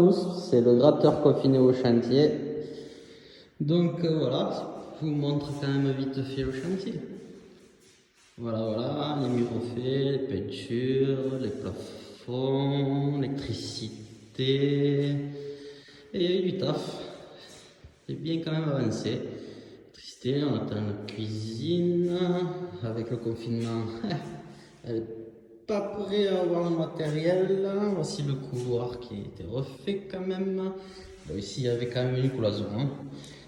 mousse, c'est le gratteur confiné au chantier. Donc voilà, je vous montre quand même vite fait le chantier. Voilà, les murs refaits, les peintures, les plafonds, l'électricité. Et il y a eu du taf. C'est bien quand même avancé. L'électricité, on attend la cuisine. Avec le confinement, elle n'est pas prête à avoir le matériel. Voici le couloir qui a été refait quand même. Bon, ici, il y avait quand même une cloison.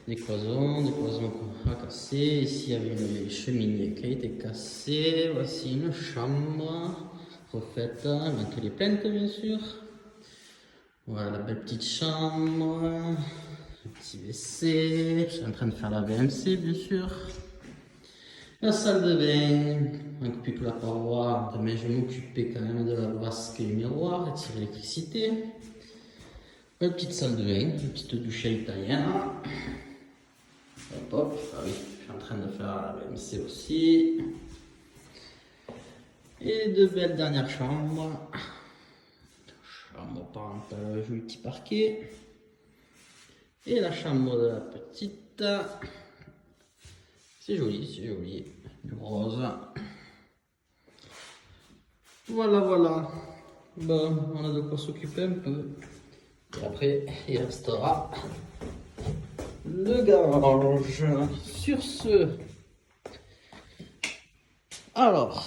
Des cloisons à casser. Ici, il y avait une cheminée qui a été cassée. Voici une chambre refaite, avec les plaintes bien sûr. Voilà la belle petite chambre. Le petit WC. Je suis en train de faire la VMC bien sûr. La salle de bain, un coup plus que la paroi. Demain, je vais m'occuper quand même de la vasque et du miroir et tirer l'électricité. Une petite salle de bain, une petite douche italienne. Hop, hop. Ah oui, je suis en train de faire la VMC aussi. Et deux belles dernières chambres. Chambre parentale, joli petit parquet. Et la chambre de la petite. C'est joli. Du rose. Voilà. Bon, on a de quoi s'occuper un peu. Et après, il restera le garage. Sur ce, alors,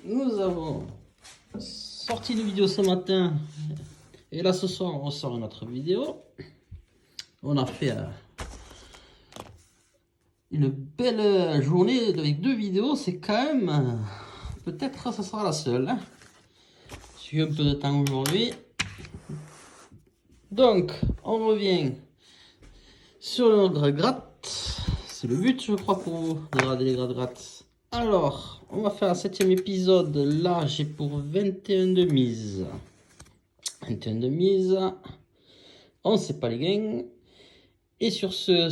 nous avons sorti une vidéo ce matin. Et là, ce soir, on ressort une autre vidéo. On a fait une belle journée avec deux vidéos. C'est quand même, peut-être ça sera la seule. Hein. J'ai eu un peu de temps aujourd'hui. Donc, on revient sur notre gratte. C'est le but, je crois, pour vous, de regarder les gratte-gratte. Alors, on va faire un 7e épisode. Là, j'ai pour 21 de mise. 21 de mise. On ne sait pas les gains. Et sur ce,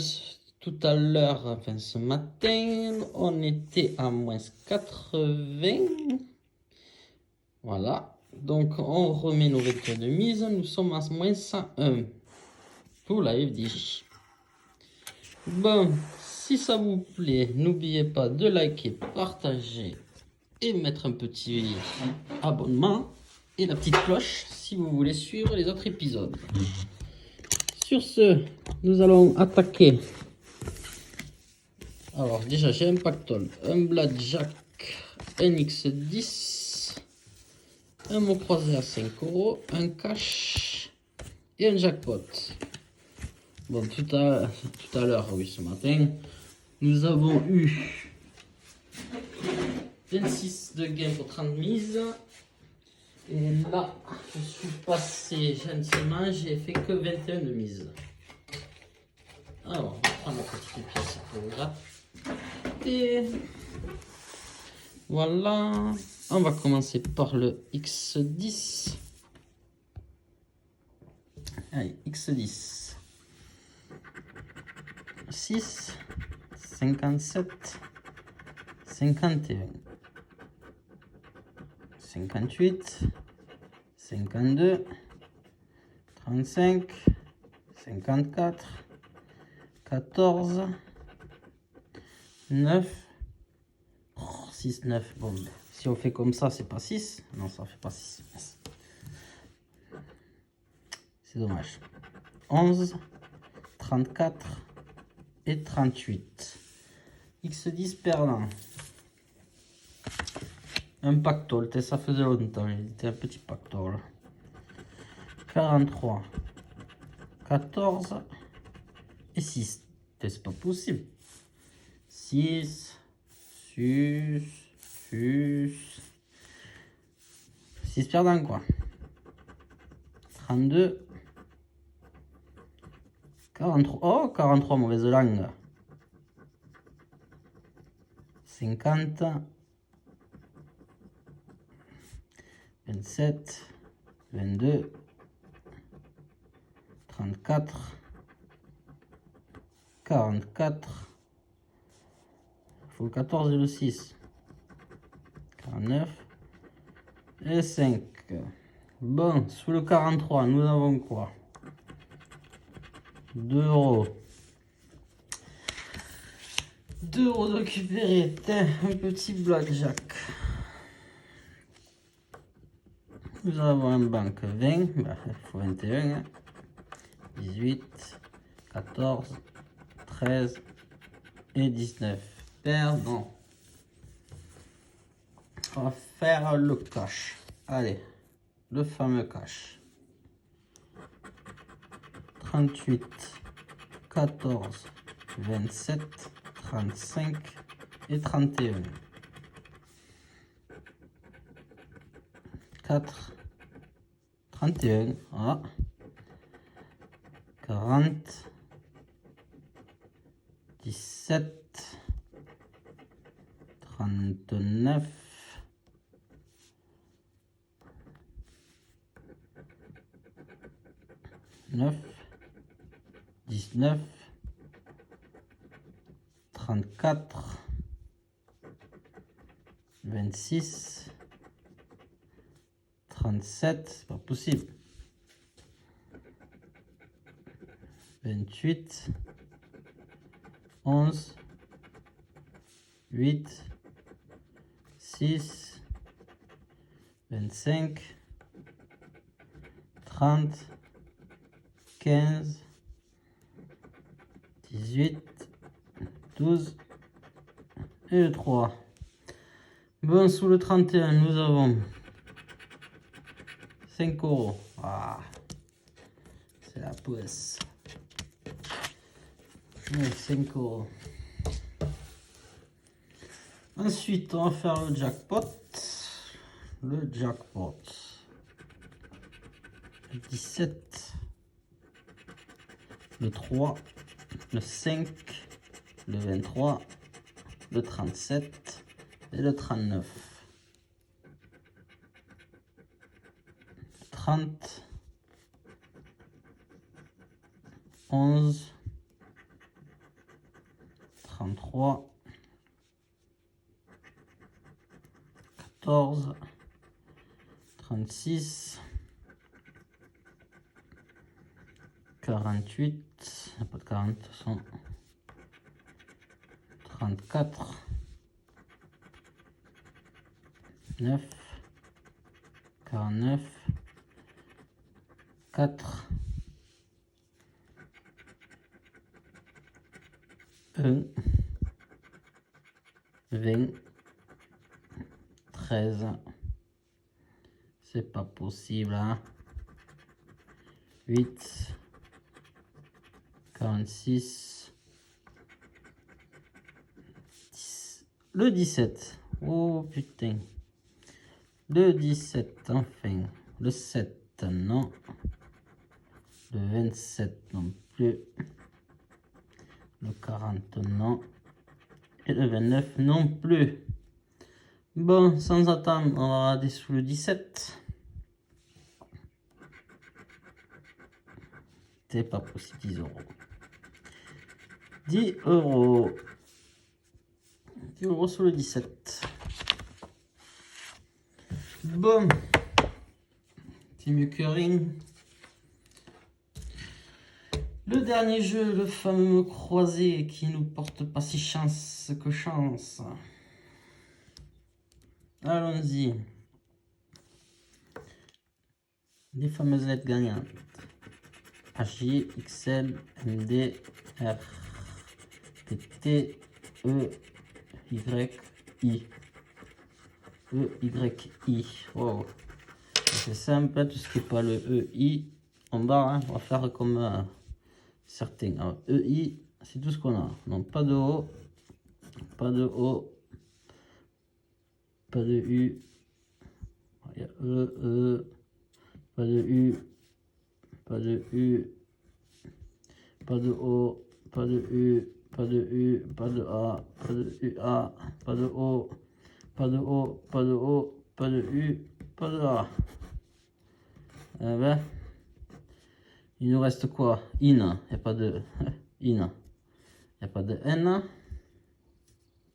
tout à l'heure, enfin ce matin, on était à moins 80. Voilà. Donc, on remet nos 21 de mise. Nous sommes à moins 101. Tout live dit. Bon, si ça vous plaît, n'oubliez pas de liker, partager et mettre un petit abonnement et la petite cloche si vous voulez suivre les autres épisodes. Sur ce, nous allons attaquer. Alors déjà, j'ai un pactole, un blackjack NX10, un mot croisé à 5 €, un cash et un jackpot. Bon, tout à l'heure, oui, ce matin, nous avons eu 26 de gain pour 30 mises. Et là, je suis passé gentiment, j'ai fait que 21 de mise. Alors, on va prendre la petite pièce pour gratter. Voilà. On va commencer par le X10. Allez, X10. 6, 57, 51, 58, 52, 35, 54, 14, 9, 6, 9. Bon, si on fait comme ça, c'est pas 6. Non, ça fait pas 6. C'est dommage. 11, 34 et 38. X10 perdant. Un pactole, ça faisait longtemps, il était un petit pactole. 43, 14 et 6. C'est pas possible. 6, 6 perdant quoi. 32, 43, oh 43 mauvaise langue. 50, 27, 22, 34, 44, il faut le 14 et le 6, 49 et 5, Bon, sous le 43, nous avons quoi? 2 euros. 2 euros de récupérer. Tiens, un petit blackjack. Nous avons en banque 20, bah, il faut 21, hein. 18, 14, 13 et 19. Perdons. On va faire le cash. Allez, le fameux cash. 38, 14, 27, 35 et 31. 4, 31, ah. 40, 17, 39, 9, 19, 34, 26, 37, c'est pas possible. 28, 11, 8, 6, 25, 30, 15, 18, 12 et le 3. Bon, sous le 31, nous avons 5 euros. Ah, c'est la poisse. 5 euros. Ensuite, on va faire le jackpot. Le jackpot. Le 17, le 3, le 5, le 23, le 37 et le 39. 30, 11, 33, 14, 36, 48, pas de 40, 34, 9, 49, 4, 1, 20, 13, c'est pas possible, hein. 8, 46, 10, le 17, oh putain, le 17 enfin, le 7 non, le 27 non plus, le 40 non, et le 29 non plus. Bon, sans attendre, on va regarder sous le 17. C'est pas possible, 10 euros. 10 euros. 10 euros sur le 17. Bon. C'est mieux que rien. Le dernier jeu, le fameux croisé qui nous porte pas si chance que chance. Allons-y. Les fameuses lettres gagnantes. H, XL, MD, R, TT, E, Y, I. E, Y, I. Wow. C'est simple, tout ce qui n'est pas le E, I, en bas, hein, on va faire comme certains. Alors, E, I, c'est tout ce qu'on a. Donc, pas de O, pas de O, pas de U. Il y a E, pas de U, pas de U, pas de O, pas de U, pas de U, pas de A, pas de UA, pas de O, pas de O, pas de O, pas de U, pas de A. Eh ben, il nous reste quoi? IN, il n'y a pas de IN, il n'y a pas de N,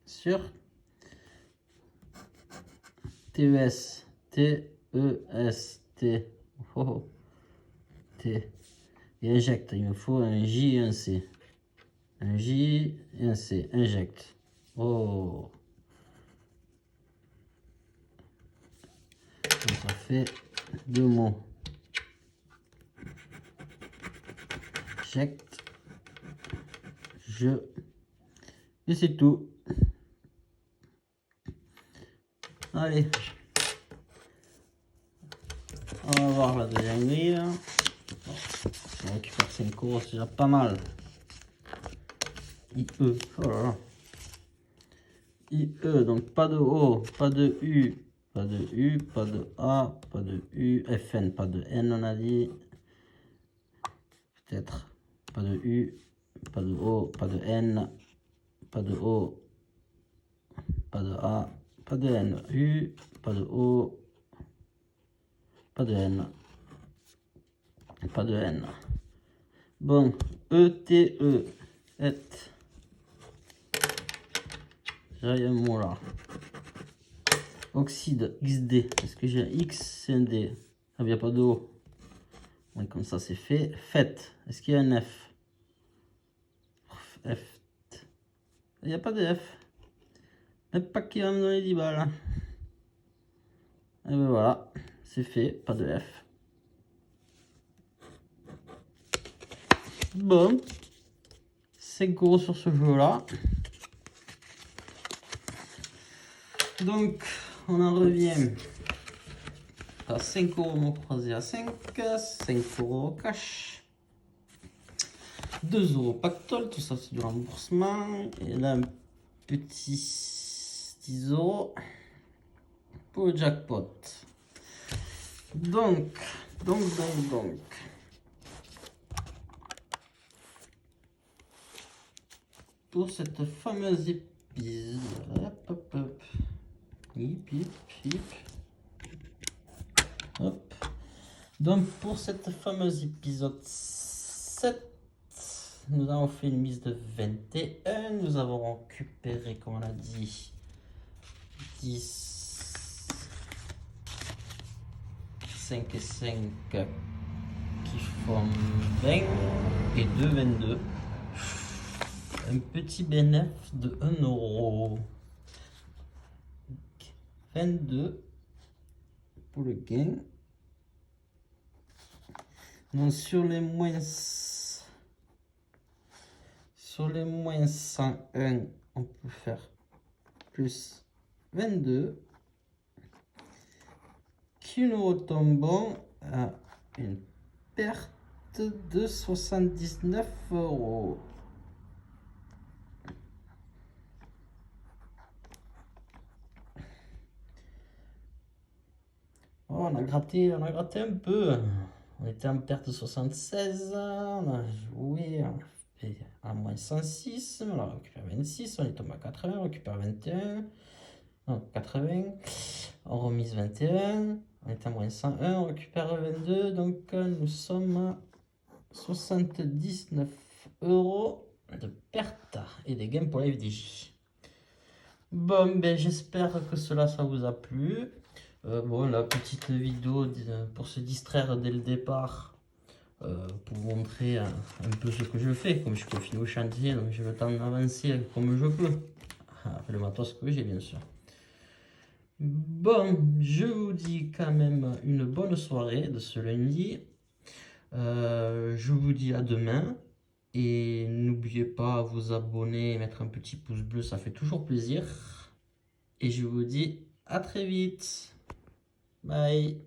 sur TES, TEST, Oh. T. Et injecte. Il me faut un J et un C. Un J et un C. Injecte. Oh. Donc ça fait 2 mots. Injecte. Je. Et c'est tout. Allez. On va voir la deuxième grille. On récupère 5 euros, c'est déjà pas mal. IE. Oh là là. IE, donc pas de O, pas de U, pas de U, pas de A, pas de U, FN, pas de N, on a dit. Peut-être. Pas de U, pas de O, pas de N, pas de O, pas de A, pas de N. U, pas de O, pas de N. Pas de N. Bon, ETE, et. J'ai un mot là. Oxyde, XD. Est-ce que j'ai un X, c'est un D? Ah, il n'y a pas de O. Donc, comme ça, c'est fait. Fait. Est-ce qu'il y a un F? F. Il n'y a pas de F. Même pas qui va me donner 10 balles. Et ben voilà. C'est fait. Pas de F. Bon. 5 euros sur ce jeu-là. Donc, on en revient à 5 euros mon croisé à 5. 5 euros cash. 2 euros pactole. Tout ça, c'est du remboursement. Et là, un petit 10 euros pour le jackpot. Donc. Pour cette fameuse épisode. Hop. Hip. Hop. Donc pour cette fameuse épisode 7, nous avons fait une mise de 21. Nous avons récupéré, comme on l'a dit, 10, 5 et 5 qui font 20 et 2, 22. Un petit bénéfice de 1 euro. 22 pour le gain. Donc sur les moins 101, on peut faire plus 22 qui nous retombons à une perte de 79 euros. Oh, on a gratté un peu. On était en perte de 76, on a joué, on a fait à moins 106, on a récupéré 26, on est tombé à 80, on récupère 21, non, 80, on remise 21, on est à moins 101, on récupère 22, donc nous sommes à 79 euros de perte et des gains pour la FDJ. Bon, ben j'espère que ça vous a plu. Bon, la petite vidéo pour se distraire dès le départ, pour vous montrer un peu ce que je fais. Comme je confine au chantier, donc j'ai le temps d'avancer comme je peux. Avec le matos que j'ai, bien sûr. Bon, je vous dis quand même une bonne soirée de ce lundi. Je vous dis à demain. Et n'oubliez pas à vous abonner et mettre un petit pouce bleu, ça fait toujours plaisir. Et je vous dis à très vite. Bye.